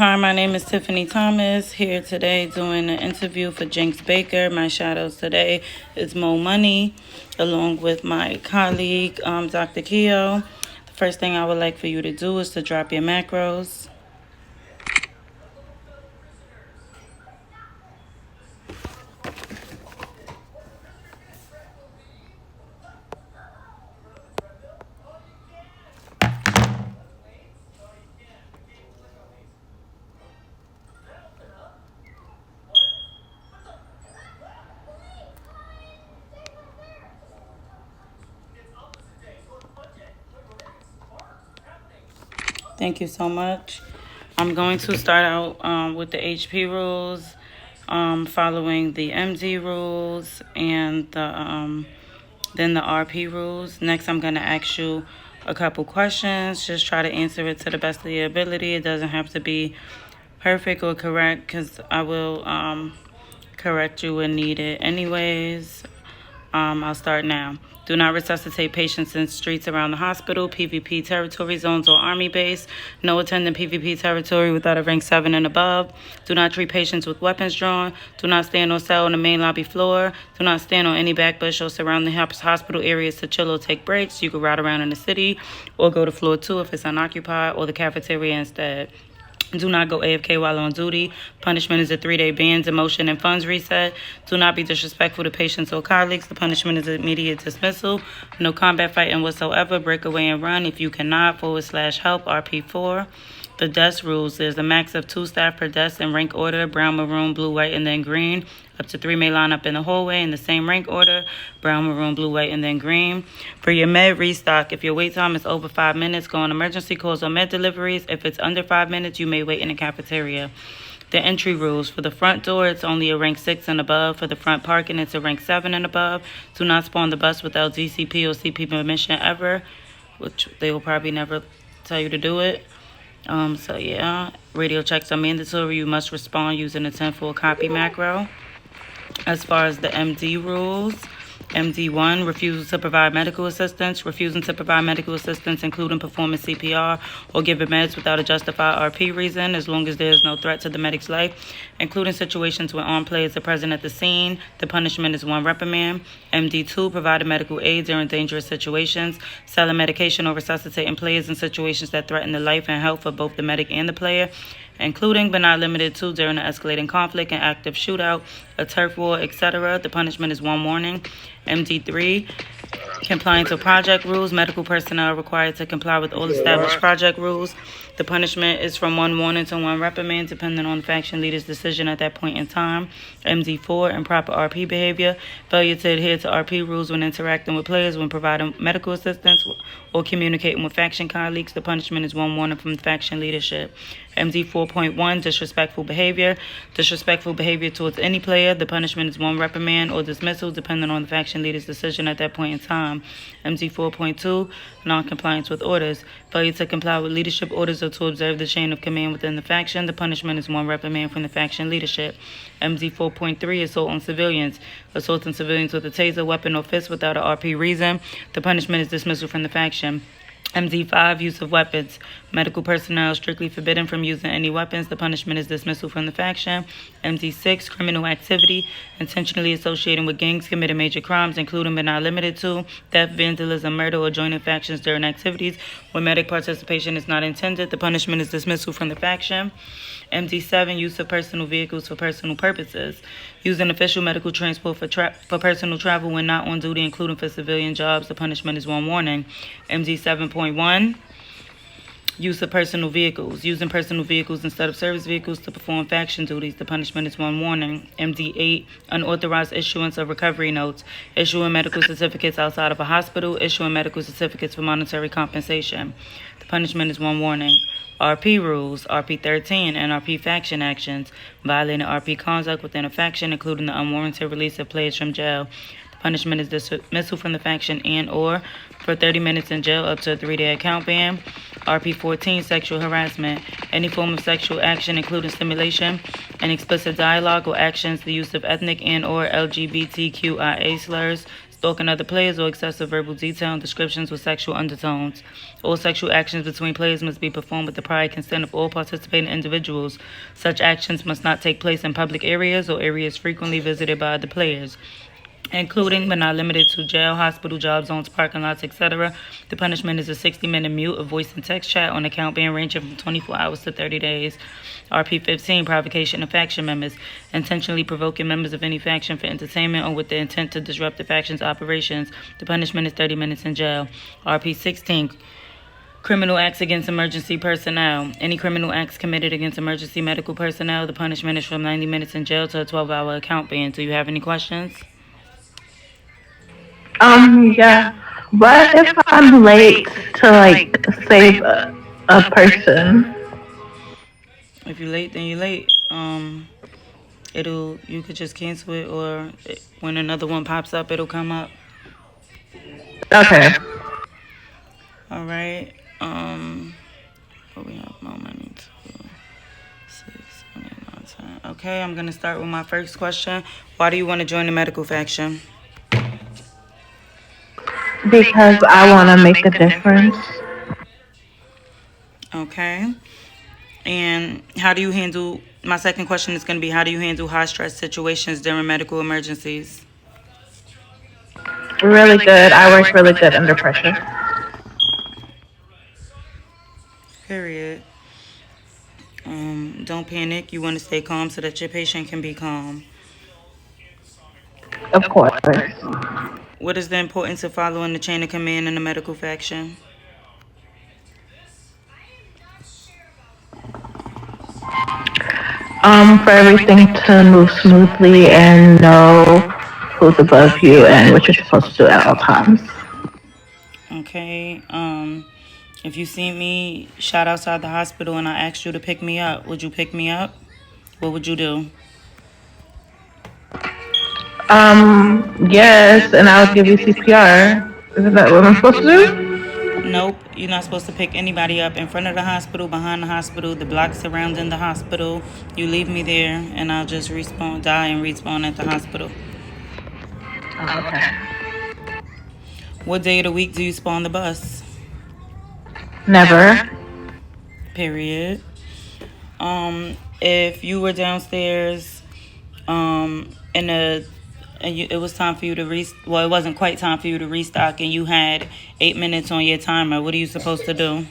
Hi, my name is Tiffany Thomas, here today doing an interview for Jinx Baker. My shadows today is Mo Money, along with my colleague, Dr. Keo. The first thing I would like for you to do is to drop your macros. Thank you so much. I'm going to start out with the HP rules, following the MD rules, and then the RP rules. Next, I'm going to ask you a couple questions. Just try to answer it to the best of your ability. It doesn't have to be perfect or correct, because I will correct you when needed anyways. I'll start now. Do not resuscitate patients in streets around the hospital, PvP territory zones, or Army base. No attendant PvP territory without a rank 7 and above. Do not treat patients with weapons drawn. Do not stand or cell on the main lobby floor. Do not stand on any back bush or surrounding hospital areas to chill or take breaks. You can ride around in the city or go to floor 2 if it's unoccupied, or the cafeteria instead. Do not go AFK while on duty. Punishment is a 3-day ban, demotion, and funds reset. Do not be disrespectful to patients or colleagues. The punishment is immediate dismissal. No combat fighting whatsoever. Break away and run if you cannot. / help RP4. The desk rules. There's a max of 2 staff per desk in rank order: brown, maroon, blue, white, and then green. Up to 3 may line up in the hallway in the same rank order: brown, maroon, blue, white, and then green. For your med restock, if your wait time is over 5 minutes, go on emergency calls or med deliveries. If it's under 5 minutes, you may wait in the cafeteria. The entry rules. For the front door, it's only a rank 6 and above. For the front parking, it's a rank 7 and above. Do not spawn the bus without DCP or CP permission ever, which they will probably never tell you to do it. So yeah, radio checks are mandatory. You must respond using a 10-4 copy macro. As far as the MD rules, MD1, refusal to provide medical assistance. Refusing to provide medical assistance, including performing CPR or giving meds without a justified RP reason, as long as there is no threat to the medic's life, including situations where armed players are present at the scene. The punishment is 1 reprimand. MD2, providing medical aid during dangerous situations. Selling medication or resuscitating players in situations that threaten the life and health of both the medic and the player, including but not limited to during an escalating conflict, an active shootout, a turf war, etc. The punishment is 1 warning. MD3, compliance with project rules. Medical personnel are required to comply with all established project rules. The punishment is from 1 warning to 1 reprimand, depending on the faction leader's decision at that point in time. MD4, improper RP behavior. Failure to adhere to RP rules when interacting with players, when providing medical assistance, or communicating with faction colleagues. The punishment is 1 warning from the faction leadership. MD 4.1, disrespectful behavior. Disrespectful behavior towards any player. The punishment is 1 reprimand or dismissal, depending on the faction leader's decision at that point in time. MD 4.2, non-compliance with orders. Failure to comply with leadership orders or to observe the chain of command within the faction. The punishment is 1 reprimand from the faction leadership. MD 4.3, assault on civilians. Assaulting civilians with a taser, weapon, or fist without an RP reason. The punishment is dismissal from the faction. MD5, use of weapons. Medical personnel strictly forbidden from using any weapons. The punishment is dismissal from the faction. MD6, criminal activity, intentionally associating with gangs committing major crimes, including but not limited to theft, vandalism, murder, or joining factions during activities where medic participation is not intended. The punishment is dismissal from the faction. MD7, use of personal vehicles for personal purposes. Using official medical transport for personal travel when not on duty, including for civilian jobs. The punishment is 1 warning. MD 7.1, use of personal vehicles. Using personal vehicles instead of service vehicles to perform faction duties. The punishment is 1 warning. MD 8, unauthorized issuance of recovery notes. Issuing medical certificates outside of a hospital. Issuing medical certificates for monetary compensation. The punishment is 1 warning. RP rules, RP 13, and RP faction actions. Violating RP conduct within a faction, including the unwarranted release of players from jail. The punishment is dismissal from the faction and or for 30 minutes in jail up to a 3-day account ban. RP 14, sexual harassment. Any form of sexual action, including stimulation and explicit dialogue or actions, the use of ethnic and or LGBTQIA slurs, stalking other players, or excessive verbal detail and descriptions with sexual undertones. All sexual actions between players must be performed with the prior consent of all participating individuals. Such actions must not take place in public areas or areas frequently visited by the players, including but not limited to jail, hospital, job zones, parking lots, etc. The punishment is a 60-minute mute of voice and text chat on account ban ranging from 24 hours to 30 days. RP 15, provocation of faction members. Intentionally provoking members of any faction for entertainment or with the intent to disrupt the faction's operations. The punishment is 30 minutes in jail. RP 16, criminal acts against emergency personnel. Any criminal acts committed against emergency medical personnel, the punishment is from 90 minutes in jail to a 12-hour account ban. Do you have any questions? Yeah. What if I'm late to like save a person? If you're late, then you're late. You could just cancel it, or when another one pops up, it'll come up. Okay. All right. What we have more money to 6, 7, 8, 9, 10. Okay, I'm gonna start with my first question. Why do you want to join the medical faction? Because I want to make a difference. Okay. And how do you handle? My second question is gonna be, how do you handle high stress situations during medical emergencies? Really good. I work really good under pressure. Period. Don't panic. You want to stay calm so that your patient can be calm. Of course. What is the importance of following the chain of command in the medical faction? For everything to move smoothly and know who's above you and what you're supposed to do at all times. Okay. If you see me shot outside the hospital and I asked you to pick me up, would you pick me up? What would you do? Yes, and I would give you CPR. Isn't that what I'm supposed to do? Nope, you're not supposed to pick anybody up in front of the hospital, behind the hospital, the block surrounding the hospital. You leave me there, and I'll just die and respawn at the hospital. Okay. What day of the week do you spawn the bus? Never. Period. If you were downstairs, it was time for you to it wasn't quite time for you to restock, and you had 8 minutes on your timer. What are you supposed to do?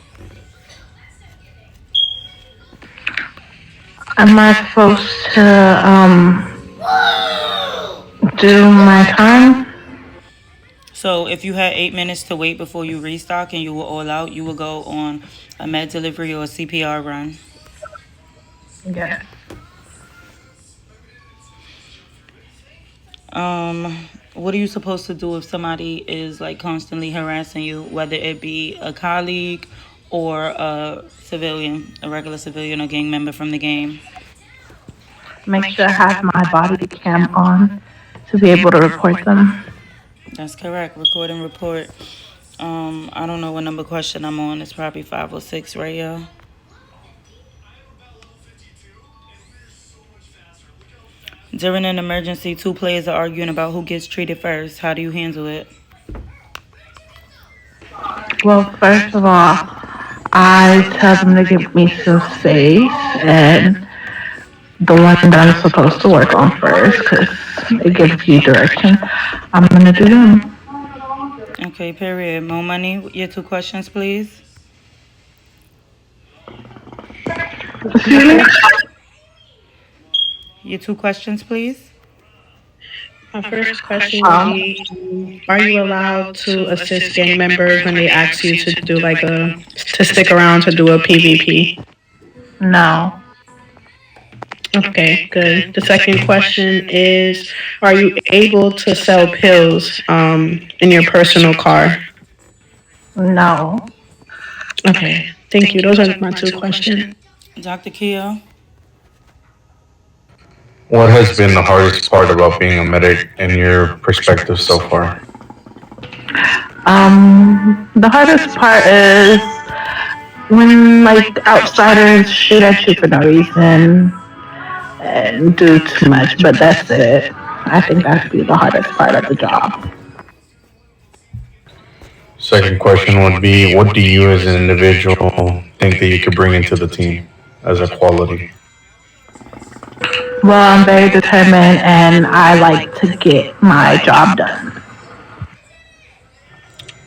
Am I supposed to do my time? So if you had 8 minutes to wait before you restock and you were all out, you would go on a med delivery or a CPR run. Yeah. What are you supposed to do if somebody is like constantly harassing you, whether it be a colleague or a civilian, a regular civilian or gang member from the game? Make sure I have my body cam on to be able to report them. That's correct. Record and report. I don't know what number question I'm on. It's probably 5 or 6, right, y'all? During an emergency, 2 players are arguing about who gets treated first. How do you handle it? Well, first of all, I tell them to give me some space and the one that I'm supposed to work on first because it gives you direction. I'm going to do them. Okay, period. More money. Your 2 questions, please. Excuse me? Your 2 questions, please. My first question would be, are you allowed to assist gang members when they ask you to do to stick around to do a PvP? No. Okay, good. The second question is, are you able to sell pills in your personal car? No. Okay, thank you. Those are my 2 questions. Dr. Kia. What has been the hardest part about being a medic in your perspective so far? The hardest part is when like outsiders shoot at you for no reason and do too much, but that's it. I think that'd be the hardest part of the job. Second question would be, what do you as an individual think that you could bring into the team as a quality? Well, I'm very determined and I like to get my job done.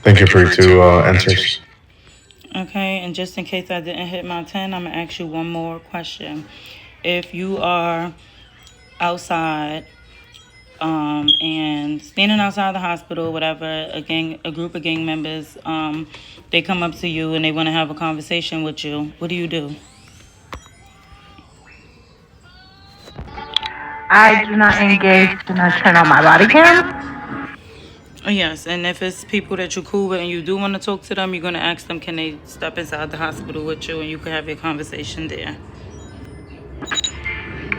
Thank you for your two answers. Okay, and just in case I didn't hit my 10, I'm going to ask you one more question. If you are outside and standing outside the hospital, whatever, a group of gang members, they come up to you and they want to have a conversation with you, what do you do? I do not engage and I turn on my body cam. Yes, and if it's people that you're cool with and you do want to talk to them, you're going to ask them, can they step inside the hospital with you and you can have your conversation there.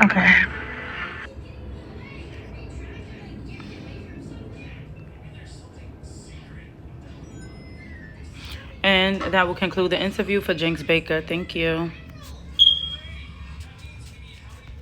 Okay. And that will conclude the interview for Jinx Baker. Thank you.